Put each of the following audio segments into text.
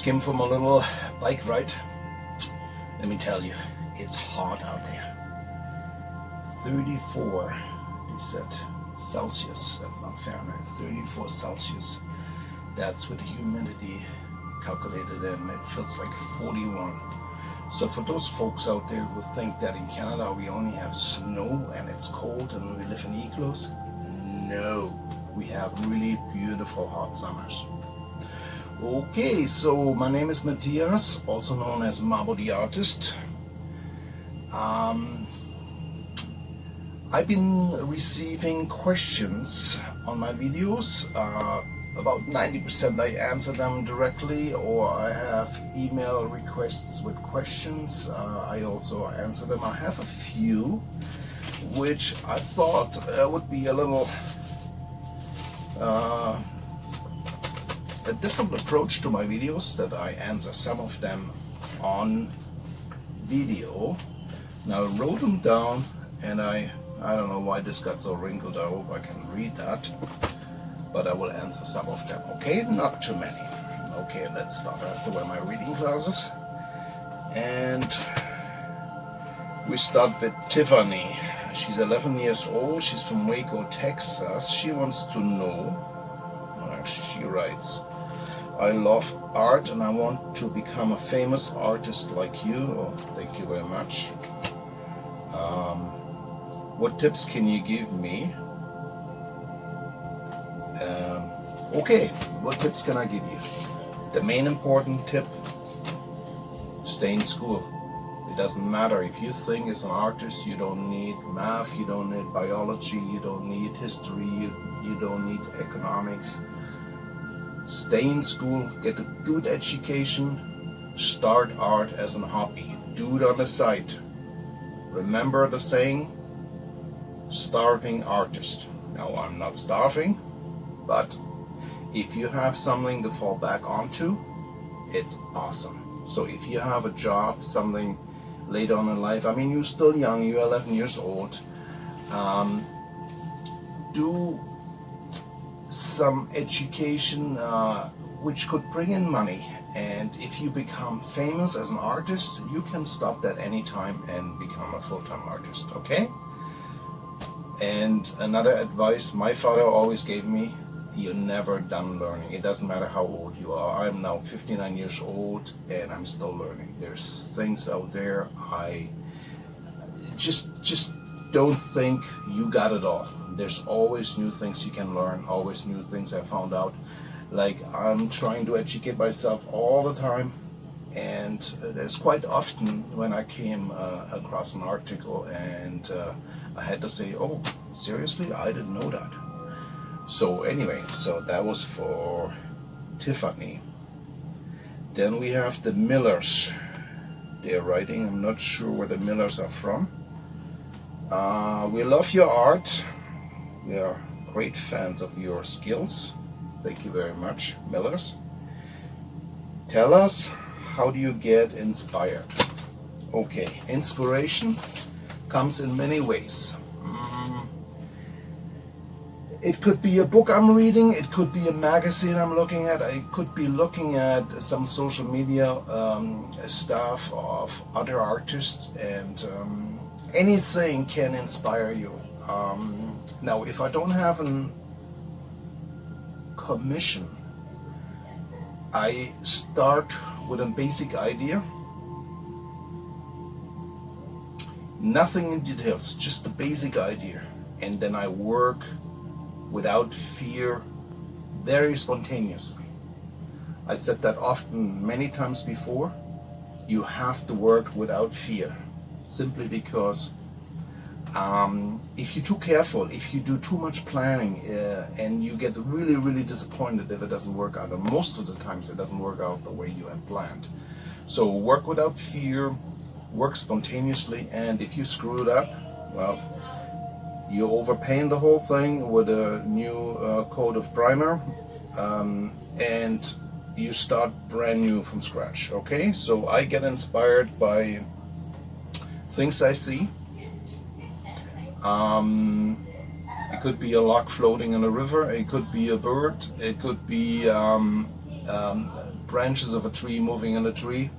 just came from a little bike ride. Let me tell you, it's hot out there. 34, they said, Celsius. That's not Fahrenheit. 34 Celsius. That's with the humidity calculated in. It feels like 41. So for those folks out there who think that in Canada we only have snow and it's cold and we live in igloos, no, we have really beautiful hot summers. Okay, so my name is Matthias, also known as MABO the Artist. I've been receiving questions on my videos. About 90% I answer them directly, or I have email requests with questions. I also answer them. I have a few which I thought would be a little a different approach to my videos, that I answer some of them on video. Now I wrote them down, and I don't know why this got so wrinkled. I hope I can read that, but I will answer some of them. Okay, not too many. Okay, let's start. I have to wear my reading glasses, and we start with Tiffany. She's 11 years old. She's from Waco, Texas. She wants to know, actually she writes, I love art and I want to become a famous artist like you. Oh, thank you very much. What tips can you give me? Okay, what tips can I give you? The main important tip, stay in school. It doesn't matter if you think as an artist you don't need math, you don't need biology, you don't need history, you don't need economics. Stay in school, get a good education, start art as a hobby. Do it on the side. Remember the saying, starving artist. Now, I'm not starving, but if you have something to fall back onto, it's awesome. So if you have a job, something later on in life, I mean, you're still young, you're 11 years old, do some education which could bring in money. And if you become famous as an artist, you can stop that anytime and become a full-time artist, okay? And another advice my father always gave me, you're never done learning. It doesn't matter how old you are. I'm now 59 years old and I'm still learning. There's things out there, I just don't think you got it all. There's always new things you can learn, always new things I found out. Like, I'm trying to educate myself all the time, and there's quite often when I came across an article and I had to say, oh, seriously, I didn't know that. So anyway, so that was for Tiffany. Then we have the Millers. They're writing, I'm not sure where the Millers are from. We love your art. We are great fans of your skills. Thank you very much, Millers. Tell us, how do you get inspired? Okay, inspiration comes in many ways. It could be a book I'm reading, it could be a magazine I'm looking at, I could be looking at some social media stuff of other artists, and anything can inspire you. Now, if I don't have a commission, I start with a basic idea. Nothing in details, just the basic idea. And then I work without fear, very spontaneously. I said that often, many times before. You have to work without fear, simply because if you're too careful, if you do too much planning, and you get really, really disappointed if it doesn't work out. And most of the times it doesn't work out the way you had planned. So work without fear, work spontaneously, and if you screw it up, well, you overpaint the whole thing with a new coat of primer, and you start brand new from scratch, okay? So I get inspired by things I see. It could be a log floating in a river, it could be a bird, it could be branches of a tree moving in a tree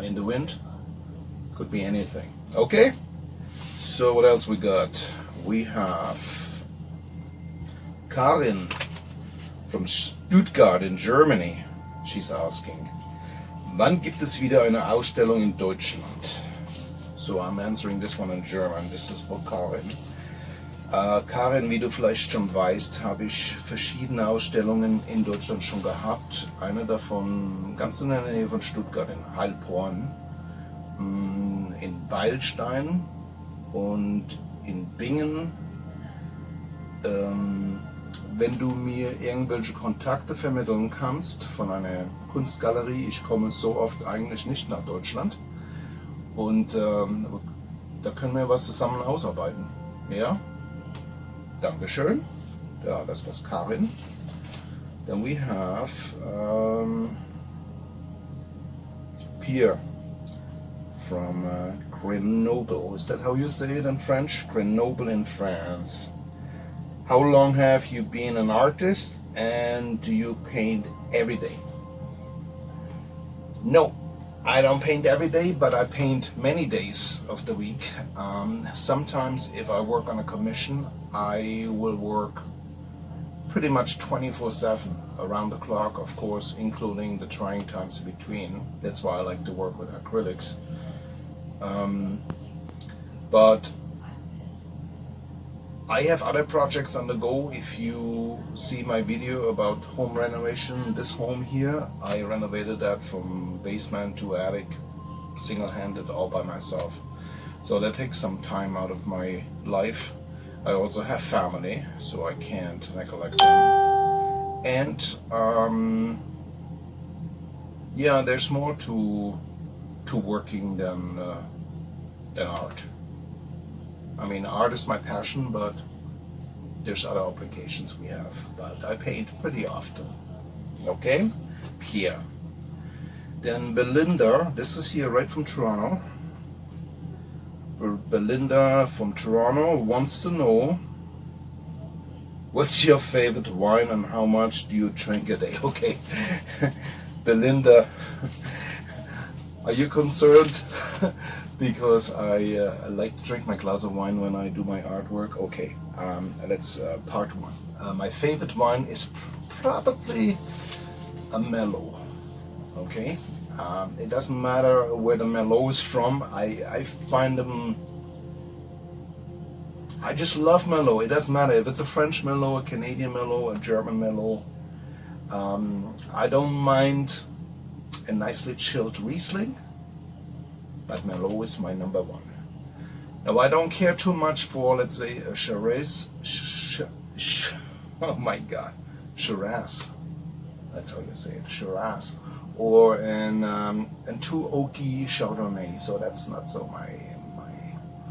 in the wind. Could be anything. Okay, so what else we got? We have Karin from Stuttgart in Germany. She's asking, wann gibt es wieder eine Ausstellung in Deutschland? So I'm answering this one in German. This is for Karin. Karin, wie du vielleicht schon weißt, habe ich verschiedene Ausstellungen in Deutschland schon gehabt. Eine davon ganz in der Nähe von Stuttgart, in Heilbronn, in Beilstein und in Bingen. Wenn du mir irgendwelche Kontakte vermitteln kannst von einer Kunstgalerie, ich komme so oft eigentlich nicht nach Deutschland, und da können wir was zusammen ausarbeiten. Ja? Dankeschön. Ja, das war's, Karin. Then we have Pierre from Grenoble. Is that how you say it in French? Grenoble in France. How long have you been an artist, and do you paint every day? No, I don't paint every day, but I paint many days of the week. Sometimes if I work on a commission, I will work pretty much 24/7, around the clock, of course, including the trying times in between. That's why I like to work with acrylics. But I have other projects on the go. If you see my video about home renovation, this home here, I renovated that from basement to attic, single-handed, all by myself. So that takes some time out of my life. I also have family, so I can't neglect them. And yeah, there's more to working than art. I mean, art is my passion, but there's other obligations we have. But I paint pretty often. Okay? Pierre. Then Belinda, this is here right from Toronto. Belinda from Toronto wants to know, what's your favorite wine and how much do you drink a day? Okay. Belinda, are you concerned? Because I like to drink my glass of wine when I do my artwork. Okay, that's part one. My favorite wine is probably a Merlot. Okay, it doesn't matter where the Merlot is from. I find them. I just love Merlot. It doesn't matter if it's a French Merlot, a Canadian Merlot, a German Merlot. I don't mind a nicely chilled Riesling, but Merlot is my number one. Now I don't care too much for, let's say, a Shiraz. Oh my God, Shiraz. That's how you say it, Shiraz, or an too oaky Chardonnay. So that's not so my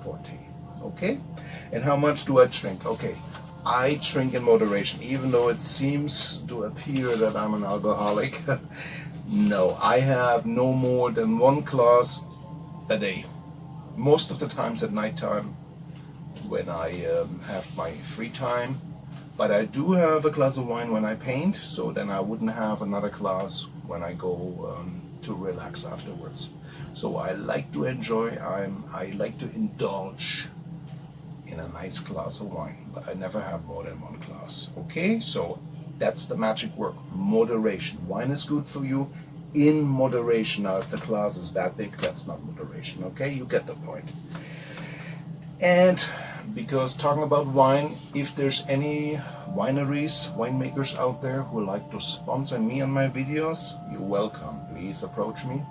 forte. Okay, and how much do I drink? Okay, I drink in moderation, even though it seems to appear that I'm an alcoholic. No, I have no more than one glass a day. Most of the times at night time when I have my free time. But I do have a glass of wine when I paint, so then I wouldn't have another glass when I go to relax afterwards. So I like to enjoy, I like to indulge in a nice glass of wine, but I never have more than one glass. Okay, so that's the magic word, moderation. Wine is good for you in moderation. Now if the glass is that big, that's not moderation. Okay, you get the point. And because talking about wine, if there's any wineries, winemakers out there who like to sponsor me on my videos, you're welcome. Please approach me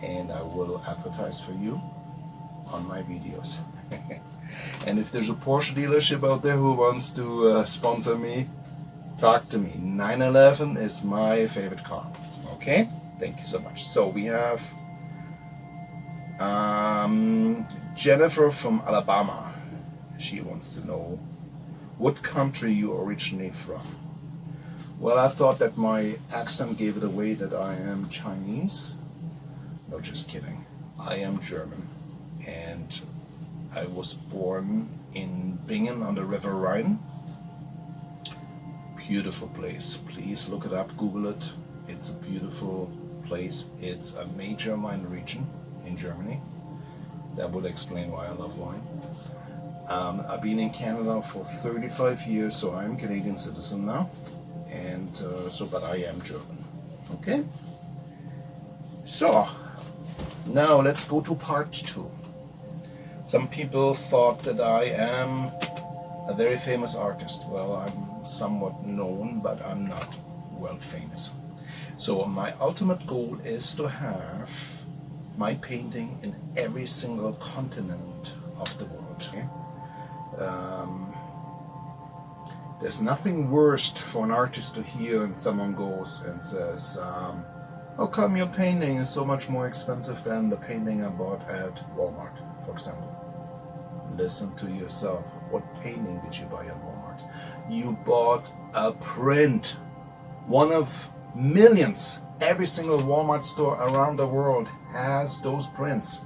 and I will advertise for you on my videos. And if there's a Porsche dealership out there who wants to sponsor me, talk to me. 911 is my favorite car. Okay, thank you so much. So we have Jennifer from Alabama. She wants to know what country you originally from. Well, I thought that my accent gave it away that I am Chinese. No, just kidding. I am German, and I was born in Bingen on the River Rhine. beautiful place. Please look it up, Google it. It's a beautiful place. It's a major wine region in Germany. That will explain why I love wine. I've been in Canada for 35 years, so I'm Canadian citizen now, and but I am German. Okay. So now let's go to part 2. Some people thought that I am a very famous artist. Well, I'm somewhat known, but I'm not world famous. So my ultimate goal is to have my painting in every single continent of the world. Okay? There's nothing worse for an artist to hear and someone goes and says, how come your painting is so much more expensive than the painting I bought at Walmart, for example? Listen to yourself. What painting did you buy at Walmart? You bought a print. One of millions. Every single Walmart store around the world has those prints.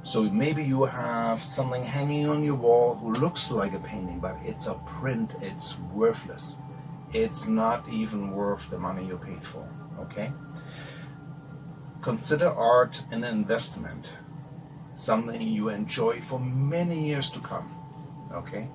So maybe you have something hanging on your wall who looks like a painting, but it's a print. It's worthless. It's not even worth the money you paid for. Okay? Consider art an investment, something you enjoy for many years to come. Okay?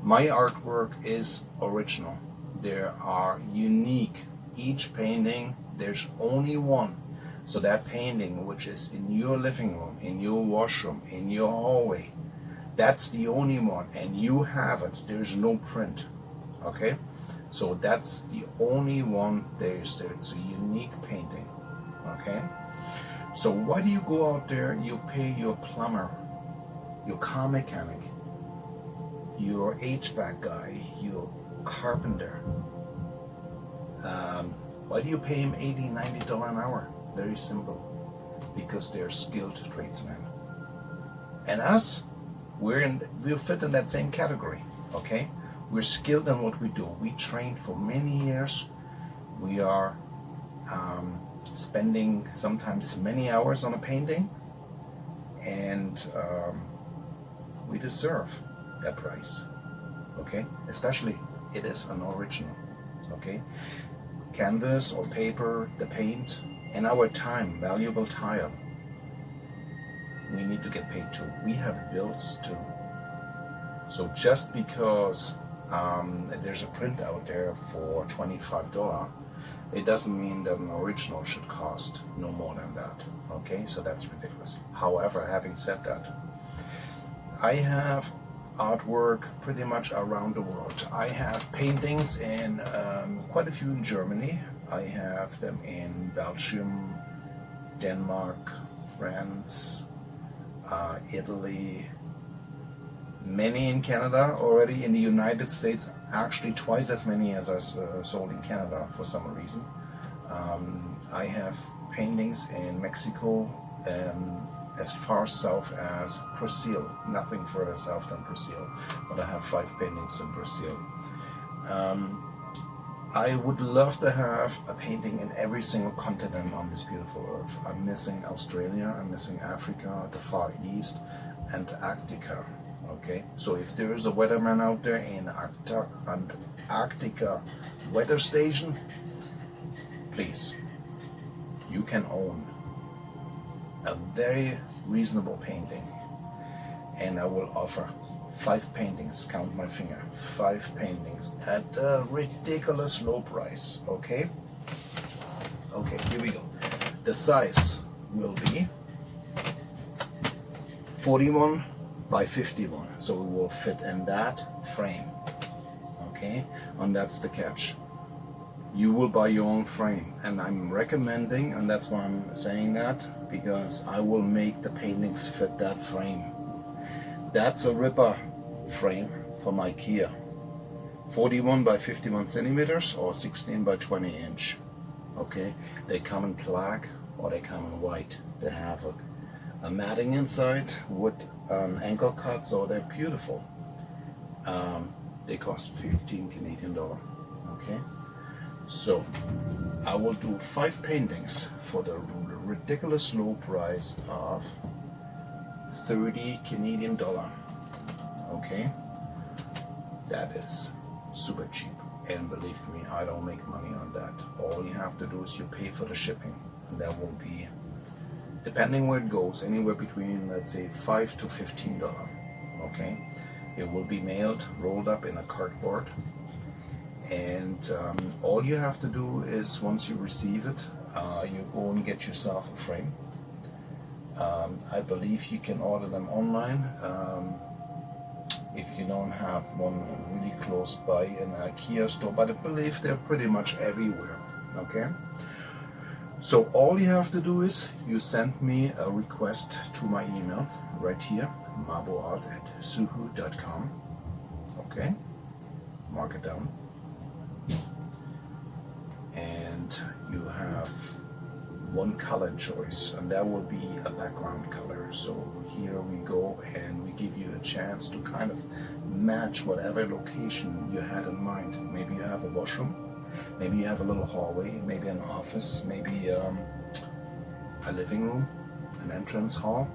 My artwork is original. There are unique. Each painting, there's only one. So that painting, which is in your living room, in your washroom, in your hallway, that's the only one, and you have it. There's no print. Okay? So that's the only one there is there. It's a unique painting. Okay? So why do you go out there? You pay your plumber, your car mechanic, your HVAC guy, your carpenter. Why do you pay him $80, $90 an hour? Very simple. Because they're skilled tradesmen. And us, we fit in that same category. Okay? We're skilled in what we do. We trained for many years. We are spending sometimes many hours on a painting, and we deserve that price. Okay? Especially it is an original. Okay? Canvas or paper, the paint, and our time, valuable time. We need to get paid too. We have bills too. So just because there's a print out there for $25, it doesn't mean that an original should cost no more than that. Okay, so that's ridiculous. However, having said that, I have artwork pretty much around the world. I have paintings in quite a few in Germany. I have them in Belgium, Denmark, France, Italy, many in Canada already. In the United States, actually twice as many as I sold in Canada for some reason. I have paintings in Mexico, as far south as Brazil, nothing further south than Brazil, but I have 5 paintings in Brazil. I would love to have a painting in every single continent on this beautiful earth. I'm missing Australia, I'm missing Africa, the Far East, Antarctica. Okay, so if there is a weatherman out there in Antarctica weather station, please, you can own a very reasonable painting, and I will offer 5 paintings, count my finger, 5 paintings at a ridiculous low price. Okay? Okay, here we go. The size will be 41 by 51, so it will fit in that frame. Okay? And that's the catch. You will buy your own frame, and I'm recommending, and that's why I'm saying that, because I will make the paintings fit that frame. That's a ripper frame from IKEA. 41 by 51 centimeters or 16 by 20 inch. Okay, they come in black or they come in white. They have a matting inside with ankle cut, so they're beautiful. They cost 15 Canadian dollar. Okay, so I will do 5 paintings for the ridiculous low price of 30 Canadian dollar. Okay, that is super cheap. And believe me, I don't make money on that. All you have to do is you pay for the shipping, and that will be, depending where it goes, anywhere between, let's say, $5 to $15. Okay, it will be mailed, rolled up in a cardboard, and all you have to do is, once you receive it, you go and get yourself a frame. I believe you can order them online. If you don't have one really close by in a IKEA store, but I believe they're pretty much everywhere. Okay, so all you have to do is you send me a request to my email right here, maboart@suhu.com. Okay, mark it down, and you have one color choice, and that will be a background color. So here we go, and we give you a chance to kind of match whatever location you had in mind. Maybe you have a washroom, maybe you have a little hallway, maybe an office, maybe a living room, an entrance hall.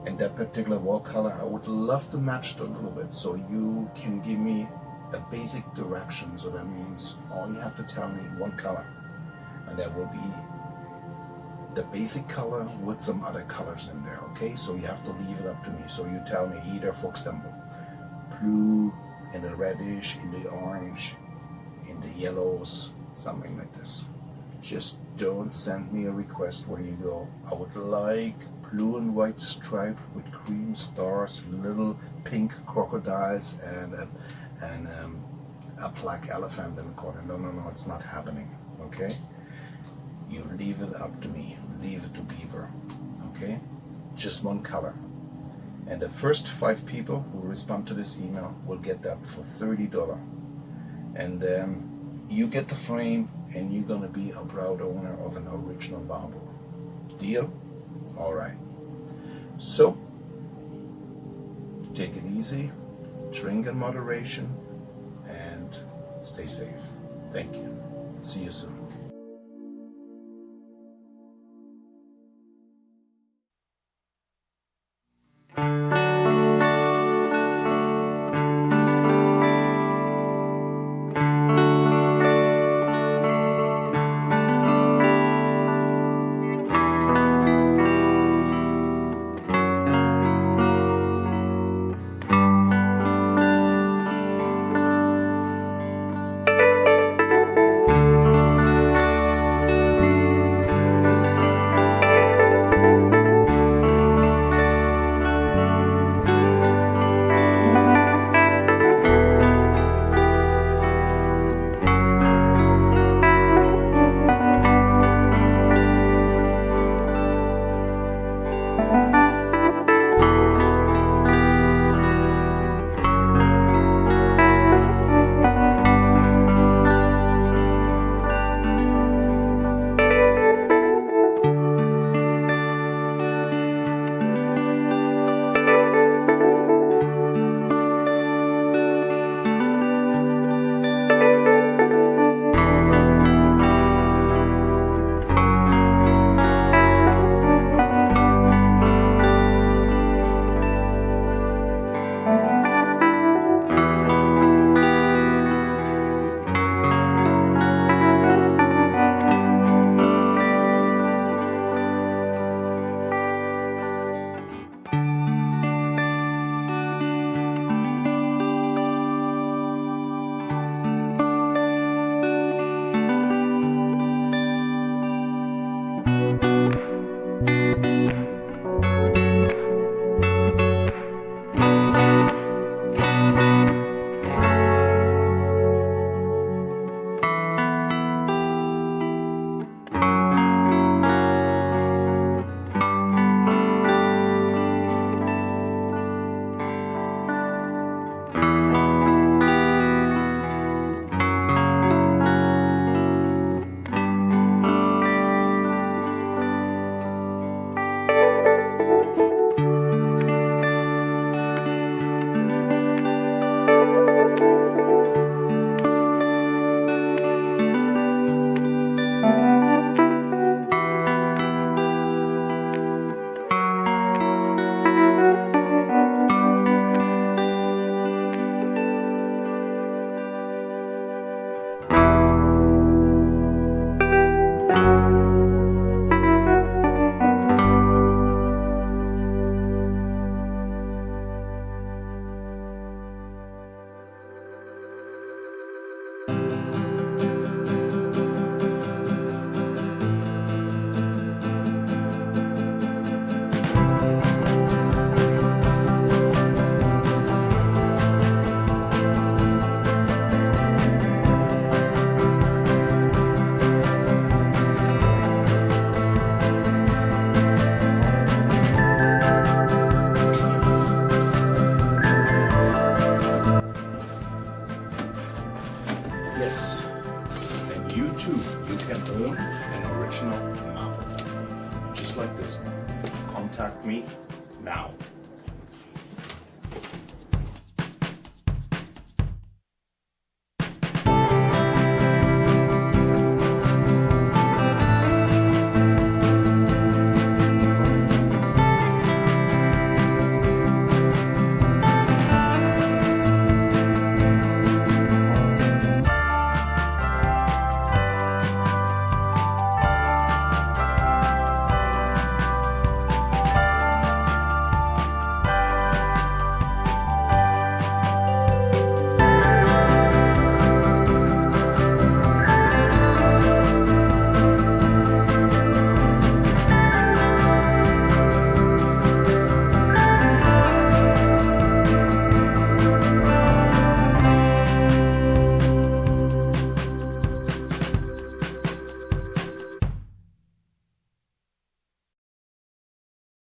And that particular wall color, I would love to match it a little bit, so you can give me a basic direction. So that means all you have to tell me one color, and that will be the basic color with some other colors in there. Okay, so you have to leave it up to me. So you tell me either, for example, blue, in the reddish, in the orange, in the yellows, something like this. Just don't send me a request where you go, I would like blue and white stripe with green stars, little pink crocodiles, and a black elephant in the corner. No, it's not happening. Okay, you leave it up to me, leave it to Beaver. Okay, just one color, and the first 5 people who respond to this email will get that for $30, and then you get the frame, and you're gonna be a proud owner of an original MABO. Deal? All right. So take it easy, drink in moderation, and stay safe. Thank you. See you soon. original MABO, just like this one. Contact me now.